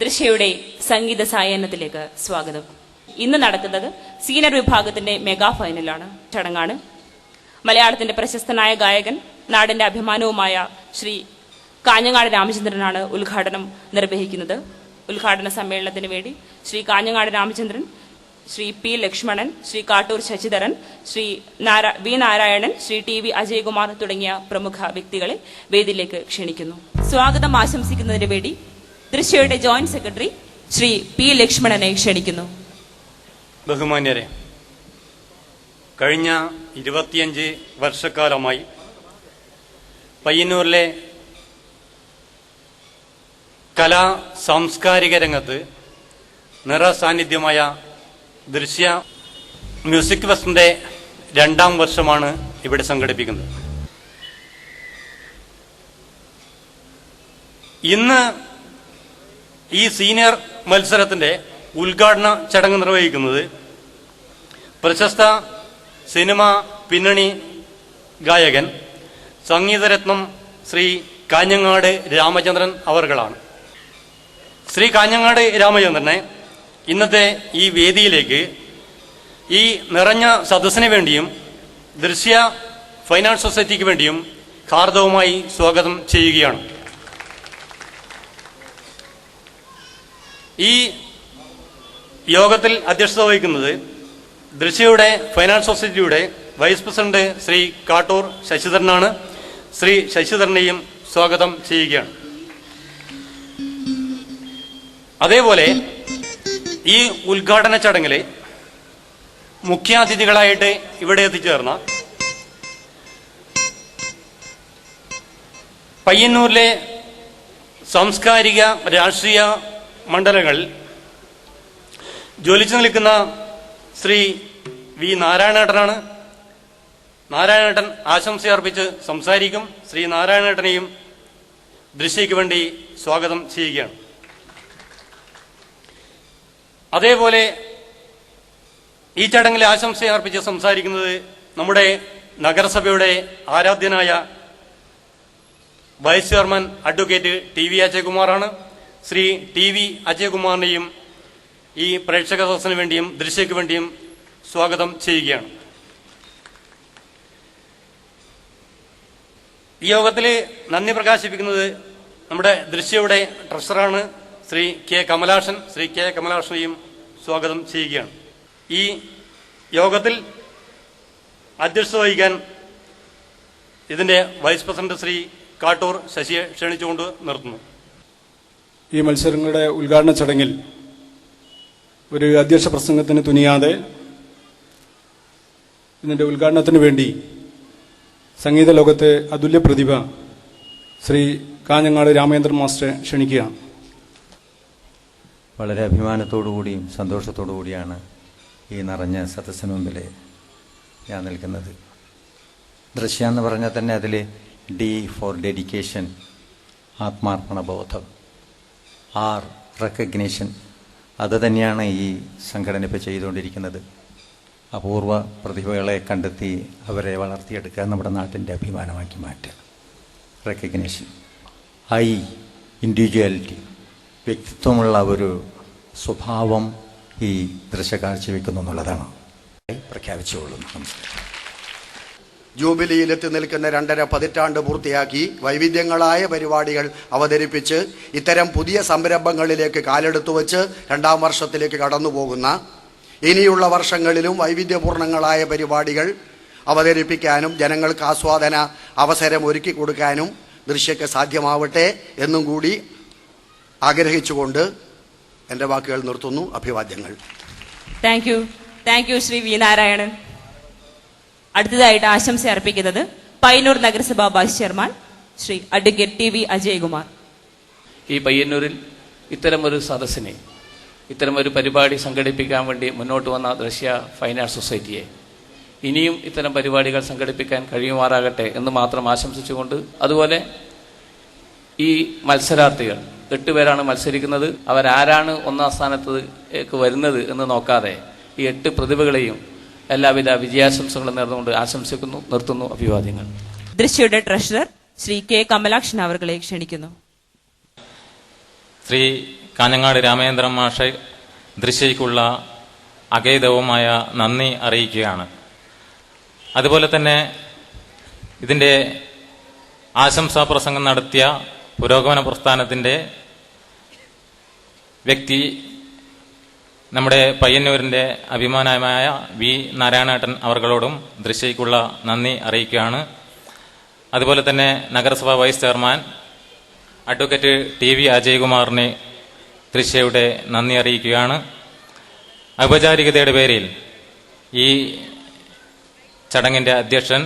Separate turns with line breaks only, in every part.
ദൃശ്യയുടെ സംഗീത സായാഹ്നത്തിലേക്ക് സ്വാഗതം. ഇന്ന് നടക്കുന്നത് സീനിയർ വിഭാഗത്തിന്റെ മെഗാ ഫൈനലാണ് ചടങ്ങാണ്. മലയാളത്തിന്റെ പ്രശസ്തനായ ഗായകൻ നാടിന്റെ അഭിമാനവുമായ ശ്രീ കാഞ്ഞങ്ങാട് രാമചന്ദ്രനാണ് ഉദ്ഘാടനം നിർവഹിക്കുന്നത്. ഉദ്ഘാടന സമ്മേളനത്തിന് വേണ്ടി ശ്രീ കാഞ്ഞങ്ങാട് രാമചന്ദ്രൻ, ശ്രീ പി ലക്ഷ്മണൻ, ശ്രീ കാട്ടൂർ ശശിധരൻ, ശ്രീ വി നാരായണൻ, ശ്രീ ടി വി അജയകുമാർ തുടങ്ങിയ പ്രമുഖ വ്യക്തികളെ വേദിയിലേക്ക് ക്ഷണിക്കുന്നു. സ്വാഗതം ആശംസിക്കുന്നതിന് വേണ്ടി ദൃശ്യയുടെ ജോയിന്റ് സെക്രട്ടറി ശ്രീ പി ലക്ഷ്മണനെ ക്ഷണിക്കുന്നു.
ബഹുമാന്യരെ, കഴിഞ്ഞ 25 വർഷക്കാലമായി പയ്യന്നൂരിലെ കലാ സാംസ്കാരിക രംഗത്ത് നിറസാന്നിധ്യമായ ദൃശ്യ മ്യൂസിക് ഫെസ്റ്റിന്റെ 2ാം വർഷമാണ് ഇവിടെ സംഘടിപ്പിക്കുന്നത്. ഇന്ന് ഈ സീനിയർ മത്സരത്തിന്റെ ഉദ്ഘാടന ചടങ്ങ് നിർവഹിക്കുന്നത് പ്രശസ്ത സിനിമ പിന്നണി ഗായകൻ സംഗീതരത്നം ശ്രീ കാഞ്ഞങ്ങാട് രാമചന്ദ്രൻ അവർകളാണ്. ശ്രീ കാഞ്ഞങ്ങാട് രാമചന്ദ്രനെ ഇന്നത്തെ ഈ വേദിയിലേക്ക് ഈ നിറഞ്ഞ സദസ്സിന് വേണ്ടിയും ദൃശ്യ ഫൈനാൻസ് സൊസൈറ്റിക്ക് വേണ്ടിയും ഹാർദവമായി സ്വാഗതം ചെയ്യുകയാണ്. ഈ യോഗത്തിൽ അധ്യക്ഷത വഹിക്കുന്നത് ദൃശ്യയുടെ ഫൈനാൻസ് സൊസൈറ്റിയുടെ വൈസ് പ്രസിഡന്റ് ശ്രീ കാട്ടൂർ ശശിധരനാണ്. ശ്രീ ശശിധരനെയും സ്വാഗതം ചെയ്യുകയാണ്. അതേപോലെ ഈ ഉദ്ഘാടന ചടങ്ങിൽ മുഖ്യാതിഥികളായിട്ട് ഇവിടെ എത്തിച്ചേർന്ന പയ്യന്നൂരിലെ സാംസ്കാരിക രാഷ്ട്രീയ മണ്ഡലങ്ങളിൽ ജ്വലിച്ചു നിൽക്കുന്ന ശ്രീ വി നാരായണേട്ടനാണ്. നാരായണേട്ടൻ ആശംസയർപ്പിച്ച് സംസാരിക്കും. ശ്രീ നാരായണേട്ടനെയും ദൃശ്യയ്ക്ക് വേണ്ടി സ്വാഗതം ചെയ്യുകയാണ്. അതേപോലെ ഈ ചടങ്ങിൽ ആശംസയർപ്പിച്ച് സംസാരിക്കുന്നത് നമ്മുടെ നഗരസഭയുടെ ആരാധ്യനായ vice chairman advocate T V അജയകുമാറാണ്. ശ്രീ ടി വി അജയകുമാറിനെയും ഈ പ്രേക്ഷക സദസ്സിന് വേണ്ടിയും ദൃശ്യയ്ക്ക് വേണ്ടിയും സ്വാഗതം ചെയ്യുകയാണ്. ഈ യോഗത്തിൽ നന്ദി പ്രകാശിപ്പിക്കുന്നത് നമ്മുടെ ദൃശ്യയുടെ ട്രഷററാണ് ശ്രീ കെ കമലാക്ഷൻ. ശ്രീ കെ കമലാക്ഷനെയും സ്വാഗതം ചെയ്യുകയാണ്. ഈ യോഗത്തിൽ അധ്യക്ഷത വഹിക്കാൻ ഇതിന്റെ വൈസ് പ്രസിഡന്റ് ശ്രീ കാട്ടൂർ ശശിയെ ക്ഷണിച്ചുകൊണ്ട് നിർത്തുന്നു.
ഈ മത്സരങ്ങളുടെ ഉദ്ഘാടന ചടങ്ങിൽ ഒരു അധ്യക്ഷ പ്രസംഗത്തിന് തുനിയാതെ ഇതിന്റെ ഉദ്ഘാടനത്തിന് വേണ്ടി സംഗീത ലോകത്തെ അതുല്യ പ്രതിഭ ശ്രീ കാഞ്ഞങ്ങാട് രാമചന്ദ്രൻ മാസ്റ്ററെ ക്ഷണിക്കുകയാണ്.
വളരെ അഭിമാനത്തോടുകൂടിയും സന്തോഷത്തോടു കൂടിയാണ് ഈ നിറഞ്ഞ സദസ്സിന് മുമ്പിൽ ഞാൻ നിൽക്കുന്നത്. ദൃശ്യ എന്ന് പറഞ്ഞാൽ തന്നെ അതിൽ ഡി ഫോർ ഡെഡിക്കേഷൻ, ആത്മാർപ്പണ ബോധം, ആർ റെക്കഗ്നീഷൻ, അത് തന്നെയാണ് ഈ സംഘടന ഇപ്പോൾ ചെയ്തുകൊണ്ടിരിക്കുന്നത്. അപൂർവ പ്രതിഭകളെ കണ്ടെത്തി അവരെ വളർത്തിയെടുക്കുക, നമ്മുടെ നാട്ടിൻ്റെ അഭിമാനമാക്കി മാറ്റുക. റെക്കഗ്നീഷൻ, ഐ ഇൻഡിവിജ്വാലിറ്റി, വ്യക്തിത്വമുള്ള ഒരു സ്വഭാവം ഈ ദൃശ്യ കാഴ്ചവെക്കുന്നു എന്നുള്ളതാണ് പ്രഖ്യാപിച്ചുകൊള്ളുന്നു. നമസ്കാരം.
ജൂബിലിയിലെത്തി നിൽക്കുന്ന 2.5 പതിറ്റാണ്ട് പൂർത്തിയാക്കി വൈവിധ്യങ്ങളായ പരിപാടികൾ അവതരിപ്പിച്ച് ഇത്തരം പുതിയ സംരംഭങ്ങളിലേക്ക് കാലെടുത്തു വച്ച് 2ാം വർഷത്തിലേക്ക് കടന്നു പോകുന്ന ഇനിയുള്ള വർഷങ്ങളിലും വൈവിധ്യപൂർണങ്ങളായ പരിപാടികൾ അവതരിപ്പിക്കാനും ജനങ്ങൾക്ക് ആസ്വാദന അവസരം ഒരുക്കി കൊടുക്കാനും ദൃശ്യക്ക് സാധ്യമാവട്ടെ എന്നും കൂടി ആഗ്രഹിച്ചുകൊണ്ട് എൻ്റെ വാക്കുകൾ നിർത്തുന്നു. അഭിവാദ്യങ്ങൾ.
Thank you Shri V Narayanan. അടുത്തതായിട്ട് ആശംസ അർപ്പിക്കുന്നത് പയ്യന്നൂർ നഗരസഭ vice chairman Shri advocate T V Ajayakumar.
ഈ പയ്യന്നൂരിൽ ഇത്തരമൊരു സദസ്സിനെ, ഇത്തരമൊരു പരിപാടി സംഘടിപ്പിക്കാൻ വേണ്ടി മുന്നോട്ട് വന്ന ദൃശ്യ ഫൈനാൻസ് സൊസൈറ്റിയെ ഇനിയും ഇത്തരം പരിപാടികൾ സംഘടിപ്പിക്കാൻ കഴിയുമാറാകട്ടെ എന്ന് മാത്രം ആശംസിച്ചുകൊണ്ട്, അതുപോലെ ഈ മത്സരാർത്ഥികൾ 8 പേരാണ് മത്സരിക്കുന്നത്. അവരാരാണ് 1ാം സ്ഥാനത്തേക്ക് വരുന്നത് എന്ന് നോക്കാതെ ഈ 8 പ്രതിഭകളെയും എല്ലാവിധ വിജയാശംസകളും നേർന്നുകൊണ്ട് ആശംസിക്കുന്നു. നിർത്തുന്നു. അഭിവാദ്യങ്ങൾ.
ദൃശ്യയുടെ ട്രഷറർ ശ്രീ കെ കമലാക്ഷൻ അവർകളെ ക്ഷണിക്കുന്നു.
ശ്രീ കാഞ്ഞങ്ങാട് രാമേന്ദ്രൻ മാഷ് ദൃശ്യയ്ക്കുള്ള അഗൈതവുമായ നന്ദി അറിയിക്കുകയാണ്. അതുപോലെ തന്നെ ഇതിൻ്റെ ആശംസാ പ്രസംഗം നടത്തിയ പുരോഗമന പ്രസ്ഥാനത്തിൻ്റെ വ്യക്തി നമ്മുടെ പയ്യന്നൂരിൻ്റെ അഭിമാനമായ വി നാരായണേട്ടൻ അവർകളോടും ദൃശ്യയ്ക്കുള്ള നന്ദി അറിയിക്കുകയാണ്. അതുപോലെ തന്നെ നഗരസഭാ വൈസ് ചെയർമാൻ അഡ്വക്കേറ്റ് TV അജയ്കുമാറിനെ ദൃശ്യയുടെ നന്ദി അറിയിക്കുകയാണ്. ഔപചാരികതയുടെ പേരിൽ ഈ ചടങ്ങിൻ്റെ അധ്യക്ഷൻ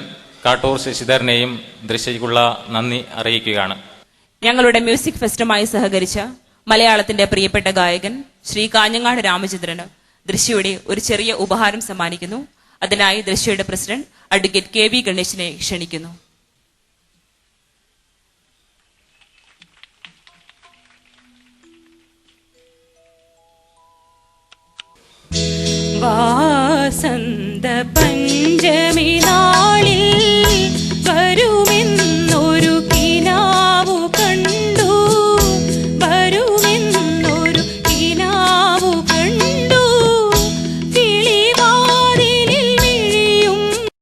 കാട്ടൂർ ശശിധരനെയും ദൃശ്യയ്ക്കുള്ള നന്ദി അറിയിക്കുകയാണ്.
ഞങ്ങളുടെ മ്യൂസിക് ഫെസ്റ്റുമായി സഹകരിച്ച മലയാളത്തിന്റെ പ്രിയപ്പെട്ട ഗായകൻ ശ്രീ കാഞ്ഞങ്ങാട് രാമചന്ദ്രന് ദൃശ്യയുടെ ഒരു ചെറിയ ഉപഹാരം സമ്മാനിക്കുന്നു. അതിനായി ദൃശ്യയുടെ പ്രസിഡന്റ് അഡ്വക്കേറ്റ് KV ഗണേശിനെ ക്ഷണിക്കുന്നു. വാ